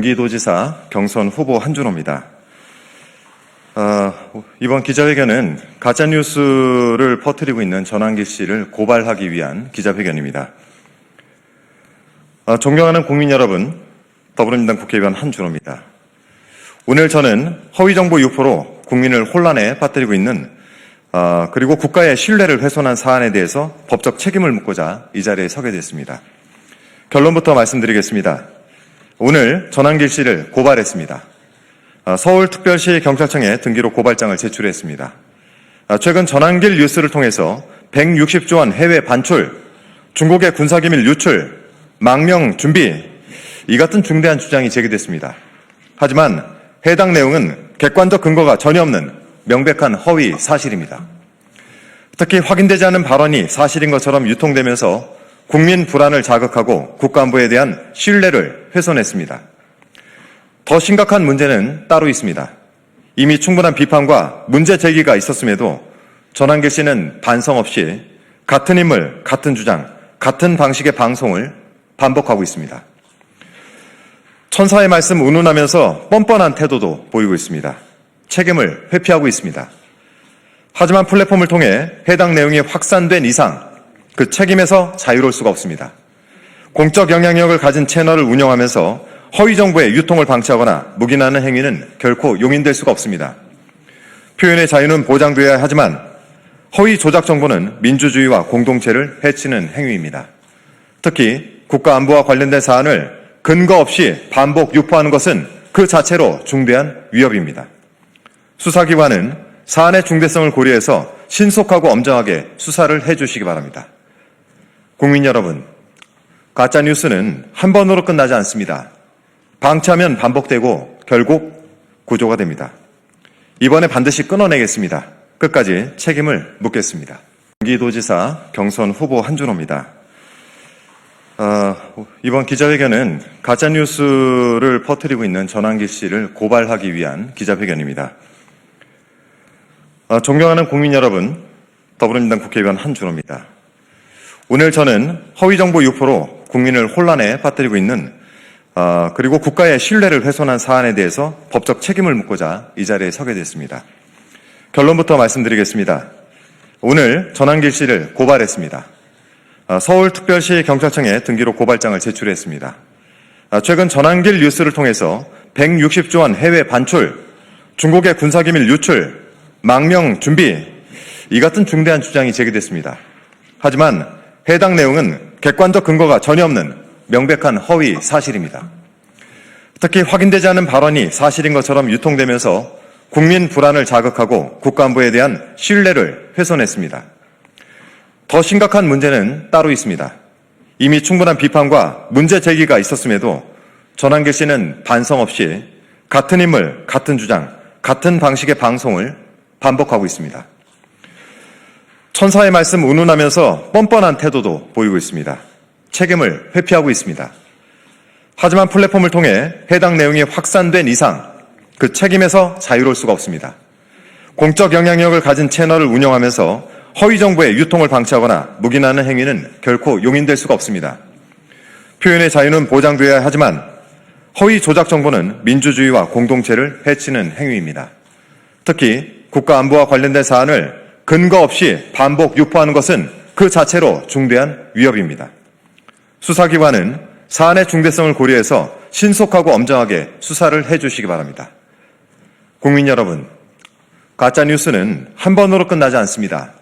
경기도지사 경선 후보 한준호입니다. 이번 기자회견은 가짜뉴스를 퍼뜨리고 있는 전환길 씨를 고발하기 위한 기자회견입니다. 존경하는 국민 여러분, 더불어민주당 국회의원 한준호입니다. 오늘 저는 허위정보 유포로 국민을 혼란에 빠뜨리고 있는 그리고 국가의 신뢰를 훼손한 사안에 대해서 법적 책임을 묻고자 이 자리에 서게 됐습니다. 결론부터 말씀드리겠습니다. 오늘 전환길 씨를 고발했습니다. 서울특별시 경찰청에 등기로 고발장을 제출했습니다. 최근 전환길 뉴스를 통해서 160조 원 해외 반출, 중국의 군사기밀 유출, 망명 준비, 이 같은 중대한 주장이 제기됐습니다. 하지만 해당 내용은 객관적 근거가 전혀 없는 명백한 허위 사실입니다. 특히 확인되지 않은 발언이 사실인 것처럼 유통되면서 국민 불안을 자극하고 국가안보에 대한 신뢰를 훼손했습니다. 더 심각한 문제는 따로 있습니다. 이미 충분한 비판과 문제 제기가 있었음에도 전환길 씨는 반성 없이 같은 인물, 같은 주장, 같은 방식의 방송을 반복하고 있습니다. 천사의 말씀 운운하면서 뻔뻔한 태도도 보이고 있습니다. 책임을 회피하고 있습니다. 하지만 플랫폼을 통해 해당 내용이 확산된 이상 그 책임에서 자유로울 수가 없습니다. 공적 영향력을 가진 채널을 운영하면서 허위 정보의 유통을 방치하거나 묵인하는 행위는 결코 용인될 수가 없습니다. 표현의 자유는 보장되어야 하지만 허위 조작 정보는 민주주의와 공동체를 해치는 행위입니다. 특히 국가안보와 관련된 사안을 근거 없이 반복 유포하는 것은 그 자체로 중대한 위협입니다. 수사기관은 사안의 중대성을 고려해서 신속하고 엄정하게 수사를 해주시기 바랍니다. 국민 여러분, 가짜뉴스는 한 번으로 끝나지 않습니다. 방치하면 반복되고 결국 구조가 됩니다. 이번에 반드시 끊어내겠습니다. 끝까지 책임을 묻겠습니다. 경기도지사 경선 후보 한준호입니다. 이번 기자회견은 가짜뉴스를 퍼뜨리고 있는 전환길 씨를 고발하기 위한 기자회견입니다. 존경하는 국민 여러분, 더불어민주당 국회의원 한준호입니다. 오늘 저는 허위정보 유포로 국민을 혼란에 빠뜨리고 있는 그리고 국가의 신뢰를 훼손한 사안에 대해서 법적 책임을 묻고자 이 자리에 서게 됐습니다. 결론부터 말씀드리겠습니다. 오늘 전환길 씨를 고발했습니다. 서울특별시 경찰청에 등기로 고발장을 제출했습니다. 최근 전환길 뉴스를 통해서 160조 원 해외 반출, 중국의 군사기밀 유출, 망명 준비, 이 같은 중대한 주장이 제기됐습니다. 하지만 해당 내용은 객관적 근거가 전혀 없는 명백한 허위 사실입니다. 특히 확인되지 않은 발언이 사실인 것처럼 유통되면서 국민 불안을 자극하고 국가안보에 대한 신뢰를 훼손했습니다. 더 심각한 문제는 따로 있습니다. 이미 충분한 비판과 문제 제기가 있었음에도 전환길 씨는 반성 없이 같은 인물, 같은 주장, 같은 방식의 방송을 반복하고 있습니다. 천사의 말씀 운운하면서 뻔뻔한 태도도 보이고 있습니다. 책임을 회피하고 있습니다. 하지만 플랫폼을 통해 해당 내용이 확산된 이상 그 책임에서 자유로울 수가 없습니다. 공적 영향력을 가진 채널을 운영하면서 허위 정보의 유통을 방치하거나 묵인하는 행위는 결코 용인될 수가 없습니다. 표현의 자유는 보장되어야 하지만 허위 조작 정보는 민주주의와 공동체를 해치는 행위입니다. 특히 국가안보와 관련된 사안을 근거 없이 반복 유포하는 것은 그 자체로 중대한 위협입니다. 수사기관은 사안의 중대성을 고려해서 신속하고 엄정하게 수사를 해주시기 바랍니다. 국민 여러분, 가짜뉴스는 한 번으로 끝나지 않습니다.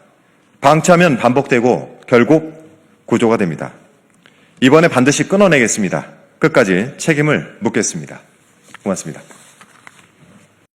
방치하면 반복되고 결국 구조가 됩니다. 이번에 반드시 끊어내겠습니다. 끝까지 책임을 묻겠습니다. 고맙습니다.